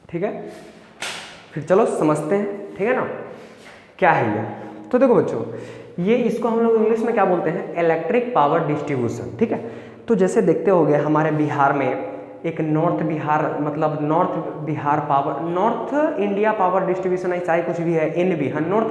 ठीक है, फिर चलो समझते हैं, ठीक है ना, क्या है ये। तो देखो बच्चों, ये इसको हम लोग इंग्लिश में क्या बोलते हैं, इलेक्ट्रिक पावर डिस्ट्रीब्यूशन, ठीक है। तो जैसे देखते होंगे हमारे बिहार में एक नॉर्थ बिहार, मतलब north Bihar power, north India power distribution ऐसा ही कुछ भी है, NB है, नॉर्थ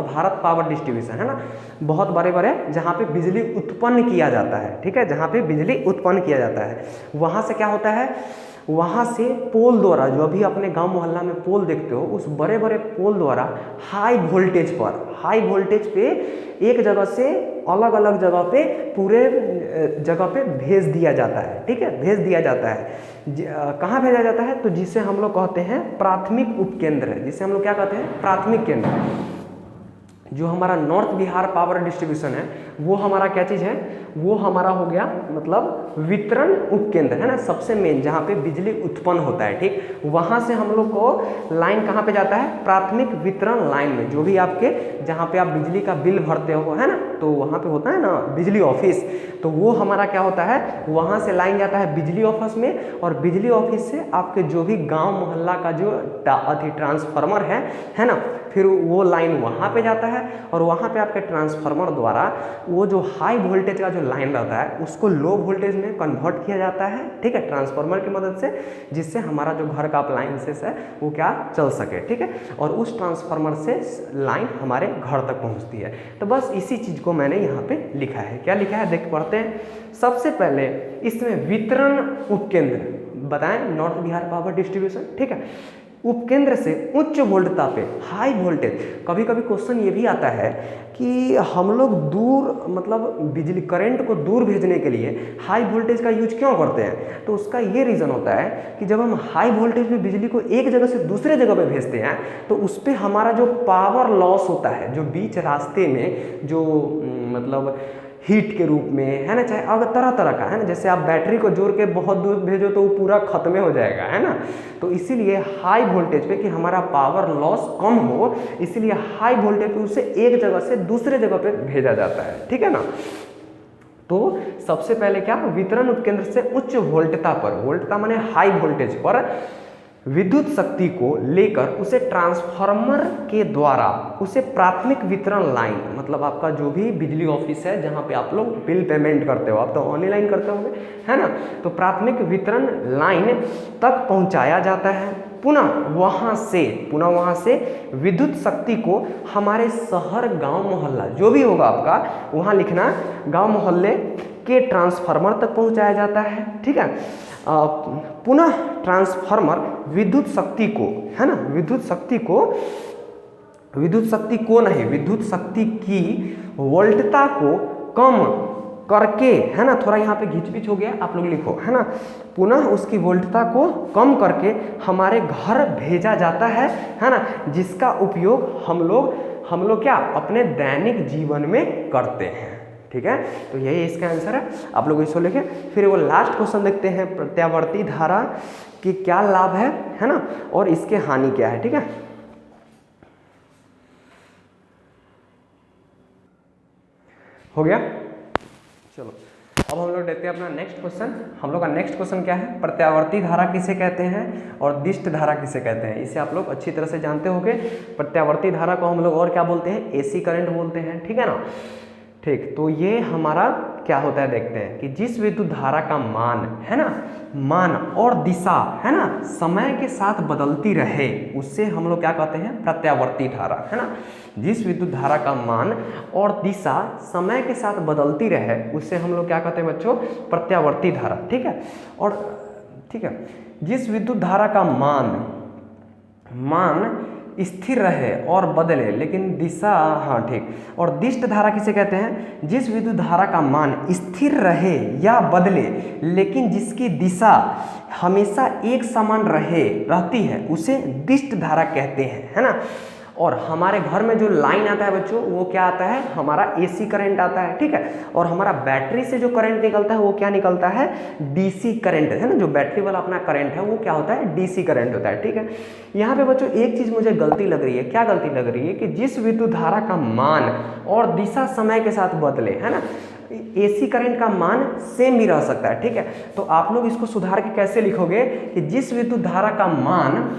भारत पावर डिस्ट्रीब्यूशन, है ना। बहुत बड़े बड़े जहाँ पे बिजली उत्पन्न किया जाता है, ठीक है, जहाँ पे बिजली उत्पन्न किया जाता है, वहाँ से क्या होता है, वहाँ से पोल द्वारा, जो अभी अपने गांव मोहल्ला में पोल देखते हो, उस बड़े बड़े पोल द्वारा हाई वोल्टेज पे एक जगह से अलग अलग जगह पे, पूरे जगह पे भेज दिया जाता है, ठीक है, भेज दिया जाता है। कहाँ भेजा जाता है, तो जिसे हम लोग कहते हैं प्राथमिक उपकेंद्र, जिसे हम लोग क्या कहते हैं, प्राथमिक केंद्र। जो हमारा नॉर्थ बिहार पावर डिस्ट्रीब्यूशन है, वो हमारा क्या चीज़ है, वो हमारा हो गया मतलब वितरण उपकेंद्र, है ना, सबसे मेन जहाँ पे बिजली उत्पन्न होता है, ठीक। वहाँ से हम लोग को लाइन कहाँ पे जाता है, प्राथमिक वितरण लाइन में, जो भी आपके जहाँ पे आप बिजली का बिल भरते हो, है ना, तो वहाँ पे होता है ना बिजली ऑफिस, तो वो हमारा क्या होता है, वहाँ से लाइन जाता है बिजली ऑफिस में, और बिजली ऑफिस से आपके जो भी गाँव मोहल्ला का जो ट्रांसफार्मर है ना, फिर वो लाइन वहाँ पे जाता है, और वहाँ पे आपके ट्रांसफार्मर द्वारा वो जो हाई वोल्टेज का जो लाइन रहता है उसको लो वोल्टेज में कन्वर्ट किया जाता है, ठीक है, ट्रांसफार्मर की मदद से, जिससे हमारा जो घर का अप्लायंसेस है वो क्या चल सके, ठीक है, और उस ट्रांसफार्मर से लाइन हमारे घर तक पहुँचती है। तो बस इसी चीज़ को मैंने यहाँ पे लिखा है, क्या लिखा है देख पढ़ते हैं। सबसे पहले इसमें वितरण उपकेंद्र बताएं, नॉर्थ बिहार पावर डिस्ट्रीब्यूशन, ठीक है, उपकेंद्र से उच्च वोल्टता पे हाई वोल्टेज। कभी कभी क्वेश्चन ये भी आता है कि हम लोग दूर, मतलब बिजली करंट को दूर भेजने के लिए हाई वोल्टेज का यूज क्यों करते हैं, तो उसका ये रीज़न होता है कि जब हम हाई वोल्टेज में बिजली को एक जगह से दूसरे जगह पे भेजते हैं, तो उस पर हमारा जो पावर लॉस होता है, जो बीच रास्ते में जो मतलब हीट के रूप में, है ना, चाहे अगर तरह तरह का, है ना, जैसे आप बैटरी को जोड़ के बहुत दूर भेजो तो वो पूरा खत्म हो जाएगा, है ना, तो इसीलिए हाई वोल्टेज पे कि हमारा पावर लॉस कम हो, इसीलिए हाई वोल्टेज पे उसे एक जगह से दूसरे जगह पे भेजा जाता है, ठीक है ना। तो सबसे पहले क्या, वितरण उपकेंद्र से उच्च वोल्टता पर, वोल्टता माने हाई वोल्टेज पर विद्युत शक्ति को लेकर उसे ट्रांसफार्मर के द्वारा, उसे प्राथमिक वितरण लाइन, मतलब आपका जो भी बिजली ऑफिस है जहाँ पे आप लोग बिल पेमेंट करते हो, आप तो ऑनलाइन करते होंगे, है ना, तो प्राथमिक वितरण लाइन तक पहुँचाया जाता है। पुनः वहाँ से विद्युत शक्ति को हमारे शहर गांव मोहल्ला जो भी होगा आपका, वहाँ लिखना गांव मोहल्ले के ट्रांसफार्मर तक पहुँचाया जाता है, ठीक है। पुनः ट्रांसफार्मर विद्युत शक्ति को, है ना, विद्युत शक्ति की वोल्टता को कम करके, है ना, थोड़ा यहाँ पे घिचपिच हो गया, आप लोग लिखो, है ना, पुनः उसकी वोल्टता को कम करके हमारे घर भेजा जाता है ना, जिसका उपयोग हम लोग क्या अपने दैनिक जीवन में करते हैं, ठीक है। तो यही इसका आंसर है, आप लोग इसको लिखें। फिर वो लास्ट क्वेश्चन देखते हैं, प्रत्यावर्ती धारा की क्या लाभ है ना, और इसके हानि क्या है, ठीक है। हो गया, चलो अब हम लोग देखते हैं अपना नेक्स्ट क्वेश्चन। हम लोग का नेक्स्ट क्वेश्चन क्या है, प्रत्यावर्ती धारा किसे कहते हैं और दिष्ट धारा किसे कहते हैं, इसे आप लोग अच्छी तरह से जानते होंगे। प्रत्यावर्ती धारा को हम लोग और क्या बोलते हैं, AC करंट बोलते हैं, ठीक है ना, ठीक। तो ये हमारा क्या होता है देखते हैं कि जिस विद्युत धारा का मान, है ना, मान और दिशा, है ना, समय के साथ बदलती रहे, उससे हम लोग क्या कहते हैं, प्रत्यावर्ती धारा, है ना। जिस विद्युत धारा का मान और दिशा समय के साथ बदलती रहे, उससे हम लोग क्या कहते हैं बच्चों, प्रत्यावर्ती धारा, ठीक है। और ठीक है, जिस विद्युत धारा का मान स्थिर रहे और बदले लेकिन दिशा, हाँ ठीक। और दिष्ट धारा किसे कहते हैं, जिस विद्युत धारा का मान स्थिर रहे या बदले लेकिन जिसकी दिशा हमेशा एक समान रहती है, उसे दिष्ट धारा कहते हैं, है ना। और हमारे घर में जो लाइन आता है बच्चों, वो क्या आता है, हमारा AC करंट आता है, ठीक है। और हमारा बैटरी से जो करंट निकलता है वो क्या निकलता है, DC करंट, है ना, जो बैटरी वाला अपना करंट है वो क्या होता है, DC करंट होता है, ठीक है। यहाँ पे बच्चों एक चीज मुझे गलती लग रही है, क्या गलती लग रही है कि जिस विद्युत धारा का मान और दिशा समय के साथ बदले, है ना, AC करंट का मान सेम भी रह सकता है, ठीक है। तो आप लोग इसको सुधार के कैसे लिखोगे कि जिस विद्युत धारा का मान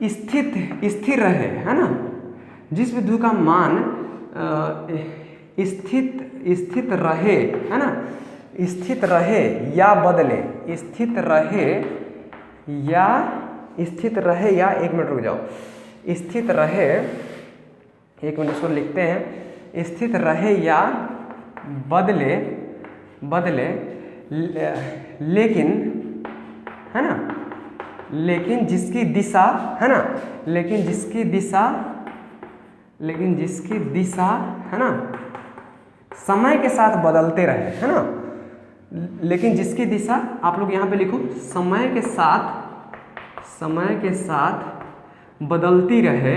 स्थिर रहे, है ना, जिस विद्युत का मान स्थित रहे, है ना, स्थित रहे या बदले, स्थित रहे या एक मिनट रुक जाओ, स्थित रहे, एक मिनट इसको लिखते हैं, स्थित रहे या बदले लेकिन, है ना, लेकिन जिसकी दिशा, है ना, लेकिन जिसकी दिशा, है ना, समय के साथ बदलते रहे, है ना, लेकिन जिसकी दिशा आप लोग यहाँ पे लिखो समय के साथ बदलती रहे,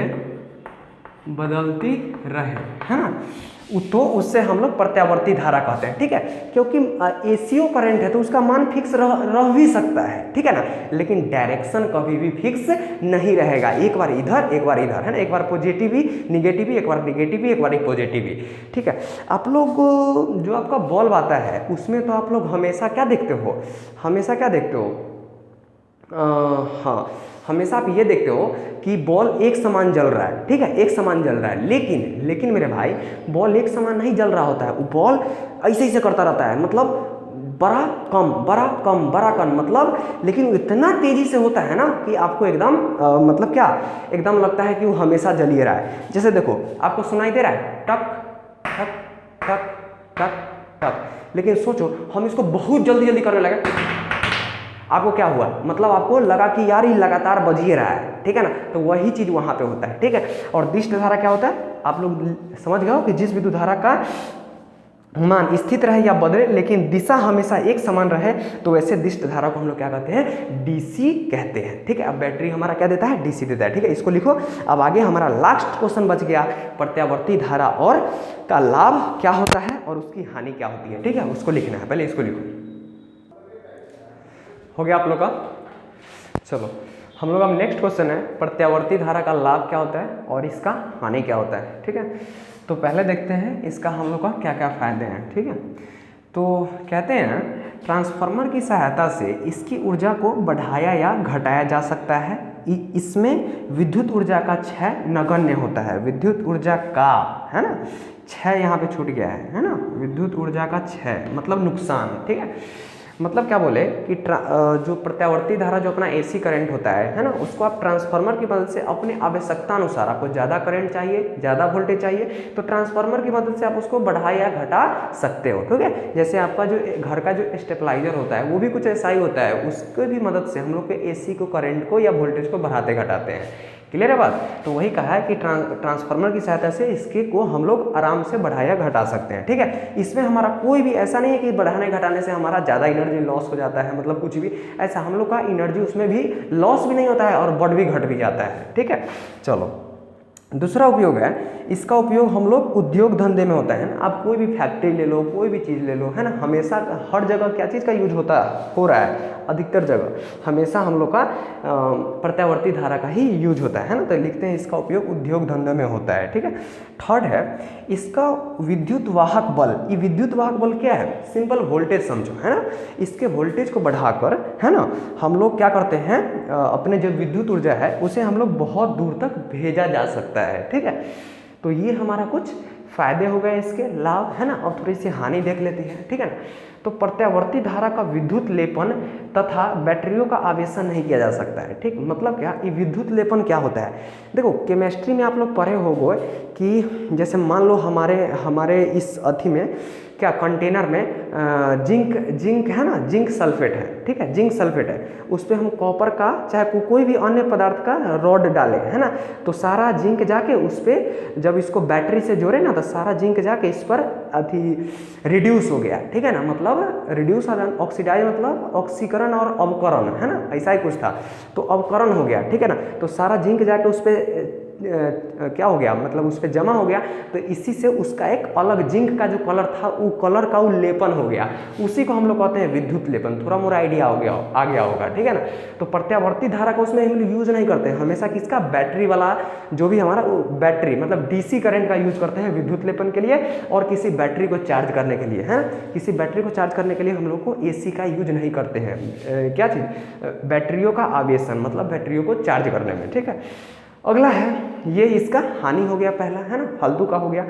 है ना, तो उससे हम लोग प्रत्यावर्ती धारा कहते हैं, ठीक है। क्योंकि एसीओ करंट है तो उसका मान फिक्स रह भी सकता है, ठीक है ना, लेकिन डायरेक्शन कभी भी फिक्स नहीं रहेगा, एक बार इधर एक बार इधर, है ना, एक बार पॉजिटिव ही निगेटिव ही, एक बार निगेटिव ही, एक बार पॉजिटिव ही, ठीक है। आप लोग जो आपका बल्ब आता है उसमें तो आप लोग हमेशा क्या देखते हो, हाँ, हमेशा आप ये देखते हो कि बॉल एक समान जल रहा है, ठीक है, एक समान जल रहा है, लेकिन मेरे भाई बॉल एक समान नहीं जल रहा होता है, वो बॉल ऐसे करता रहता है, मतलब बड़ा कम, मतलब लेकिन इतना तेजी से होता है ना कि आपको एकदम मतलब क्या, एकदम लगता है कि वो हमेशा जल ही रहा है। जैसे देखो आपको सुनाई दे रहा है टक टक टक टक टक, लेकिन सोचो हम इसको बहुत जल्दी करने लगे, आपको क्या हुआ, मतलब आपको लगा कि यार ये लगातार बज ही रहा है, ठीक है ना, तो वही चीज वहां पे होता है, ठीक है। और दिष्ट धारा क्या होता है, आप लोग समझ गए हो कि जिस विद्युत धारा का मान स्थित रहे या बदले लेकिन दिशा हमेशा एक समान रहे, तो वैसे दिष्ट धारा को हम लोग क्या कहते हैं, डीसी कहते हैं, ठीक है। अब बैटरी हमारा क्या देता है, डीसी देता है, ठीक है, इसको लिखो। अब आगे हमारा लास्ट क्वेश्चन बच गया, प्रत्यावर्ती धारा और का लाभ क्या होता है और उसकी हानि क्या होती है, ठीक है, उसको लिखना है, पहले इसको लिखो। हो गया आप लोग का, चलो हम लोग अब नेक्स्ट क्वेश्चन है, प्रत्यावर्ती धारा का लाभ क्या होता है और इसका हानि क्या होता है, ठीक है। तो पहले देखते हैं इसका हम लोग का क्या क्या फायदे हैं, ठीक है। तो कहते हैं ट्रांसफार्मर की सहायता से इसकी ऊर्जा को बढ़ाया या घटाया जा सकता है, इसमें विद्युत ऊर्जा का क्षय नगण्य होता है, विद्युत ऊर्जा का, है ना, क्षय यहाँ पे छूट गया है ना, विद्युत ऊर्जा का क्षय मतलब नुकसान, ठीक है। मतलब क्या बोले कि जो प्रत्यावर्ती धारा जो अपना एसी करंट होता है ना, उसको आप ट्रांसफार्मर की मदद से अपने आवश्यकता अनुसार, आपको ज़्यादा करंट चाहिए, ज़्यादा वोल्टेज चाहिए, तो ट्रांसफार्मर की मदद से आप उसको बढ़ा या घटा सकते हो, ठीक है। जैसे आपका जो घर का जो स्टेबलाइजर होता है वो भी कुछ ऐसा ही होता है, उसके भी मदद से हम लोग के एसी को, करंट को या वोल्टेज को बढ़ाते घटाते हैं, क्लियर है बात। तो वही कहा है कि ट्रांसफार्मर की सहायता से इसके को हम लोग आराम से बढ़ाया घटा सकते हैं, ठीक है। इसमें हमारा कोई भी ऐसा नहीं है कि बढ़ाने घटाने से हमारा ज़्यादा एनर्जी लॉस हो जाता है, मतलब कुछ भी ऐसा, हम लोग का एनर्जी उसमें भी लॉस भी नहीं होता है और बढ़ भी घट भी जाता है, ठीक है। चलो दूसरा उपयोग है, इसका उपयोग हम लोग उद्योग धंधे में होता है ना, आप कोई भी फैक्ट्री ले लो, कोई भी चीज़ ले लो, है ना, हमेशा हर जगह क्या चीज़ का यूज हो रहा है, अधिकतर जगह हमेशा हम लोग का प्रत्यावर्ती धारा का ही यूज होता है ना, तो लिखते हैं इसका उपयोग उद्योग धंधे में होता है, ठीक है। थर्ड है इसका विद्युत वाहक बल, ये विद्युत वाहक बल क्या है, सिंपल वोल्टेज समझो, है ना, इसके वोल्टेज को बढ़ाकर, है ना, हम लोग क्या करते हैं, अपने जो विद्युत ऊर्जा है उसे हम लोग बहुत दूर तक भेजा जा सकता है, ठीक है। तो ये हमारा कुछ फायदे हो गए, इसके लाभ, है ना। और थोड़ी सी हानि देख लेते हैं, ठीक है ना। तो प्रत्यावर्ती धारा का विद्युत लेपन तथा बैटरियों का आवेशन नहीं किया जा सकता है, ठीक। मतलब क्या, ये विद्युत लेपन क्या होता है, देखो केमिस्ट्री में आप लोग पढ़े होंगे कि जैसे मान लो हमारे इस अथी में क्या, कंटेनर में जिंक है ना, जिंक सल्फेट है, ठीक है, जिंक सल्फेट है, उस पर हम कॉपर का चाहे कोई भी अन्य पदार्थ का रॉड डालें, है ना, तो सारा जिंक जाके उस पर जब इसको बैटरी से जोड़े ना, तो सारा जिंक जाके इस पर अथी रिड्यूस हो गया, ठीक है ना, मतलब रिड्यूस ऑक्सीडाइज मतलब ऑक्सीकरण और अवकरण, है ना, ऐसा ही कुछ था, तो अवकरण हो गया, ठीक है ना। तो सारा जिंक जाके उस पर क्या हो गया, मतलब उस पर जमा हो गया, तो इसी से उसका एक अलग जिंक का जो कलर था वो कलर का वो लेपन हो गया, उसी को हम लोग कहते हैं विद्युत लेपन। थोड़ा मोरा आइडिया आ गया होगा, ठीक है ना। तो प्रत्यावर्ती धारा का उसमें हम यूज नहीं करते हैं, हमेशा किसका, बैटरी वाला जो भी हमारा बैटरी मतलब डीसी करंट का यूज करते हैं विद्युत लेपन के लिए, और किसी बैटरी को चार्ज करने के लिए, है ना, किसी बैटरी को चार्ज करने के लिए हम लोग को एसी का यूज नहीं करते हैं। क्या चीज़, बैटरियों का आवेशन, मतलब बैटरियों को चार्ज करने में, ठीक है। अगला है ये इसका हानि हो गया, पहला है ना, फालतू का हो गया।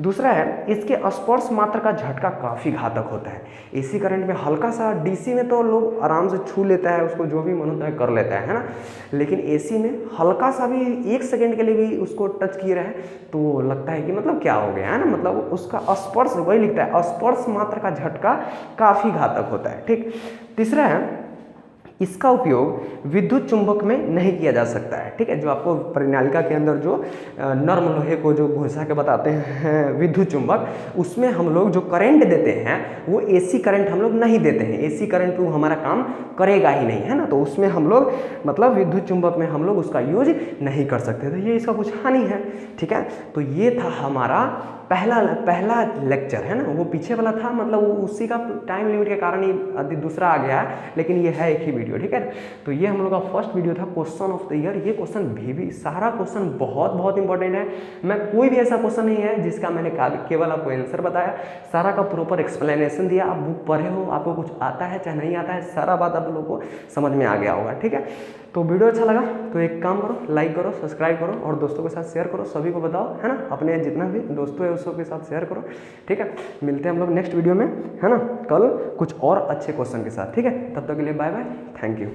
दूसरा है इसके स्पर्श मात्र का झटका काफ़ी घातक होता है। एसी करंट में हल्का सा, डीसी में तो लोग आराम से छू लेता है उसको, जो भी मन होता है कर लेता है ना, लेकिन एसी में हल्का सा भी 1 सेकेंड के लिए भी उसको टच किए रहे तो लगता है कि मतलब क्या हो गया, है ना, मतलब उसका स्पर्श, वही लिखता है स्पर्श मात्र का झटका काफ़ी घातक होता है, ठीक। तीसरा है इसका उपयोग विद्युत चुंबक में नहीं किया जा सकता है, ठीक है। जो आपको परिनालिका के अंदर जो नर्म लोहे को जो घुसा के बताते हैं विद्युत चुंबक, उसमें हम लोग जो करंट देते हैं वो एसी करंट हम लोग नहीं देते हैं, एसी करंट वो हमारा काम करेगा ही नहीं, है ना, तो उसमें हम लोग मतलब विद्युत चुंबक में हम लोग उसका यूज नहीं कर सकते, तो ये इसका कुछ हानि है, ठीक है। तो ये था हमारा पहला लेक्चर, है ना, वो पीछे वाला था, मतलब वो उसी का टाइम लिमिट के कारण ही दूसरा आ गया है, लेकिन ये है एक ही वीडियो, ठीक है। तो ये हम लोग का फर्स्ट वीडियो था क्वेश्चन ऑफ द ईयर। ये क्वेश्चन भी सारा क्वेश्चन बहुत इंपॉर्टेंट है, मैं कोई भी ऐसा क्वेश्चन नहीं है जिसका मैंने केवल आपको आंसर बताया, सारा का प्रॉपर एक्सप्लेनेशन दिया। आप बुक पढ़े हो, आपको कुछ आता है चाहे नहीं आता है, सारा बात आप लोगों को समझ में आ गया होगा, ठीक है। तो वीडियो अच्छा लगा तो एक काम करो, लाइक करो, सब्सक्राइब करो और दोस्तों के साथ शेयर करो, सभी को बताओ, है ना, अपने जितना भी दोस्तों है उसके साथ शेयर करो, ठीक है। मिलते हैं हम लोग नेक्स्ट वीडियो में, है ना, कल कुछ और अच्छे क्वेश्चन के साथ, ठीक है। तब तक के लिए बाय बाय, थैंक यू।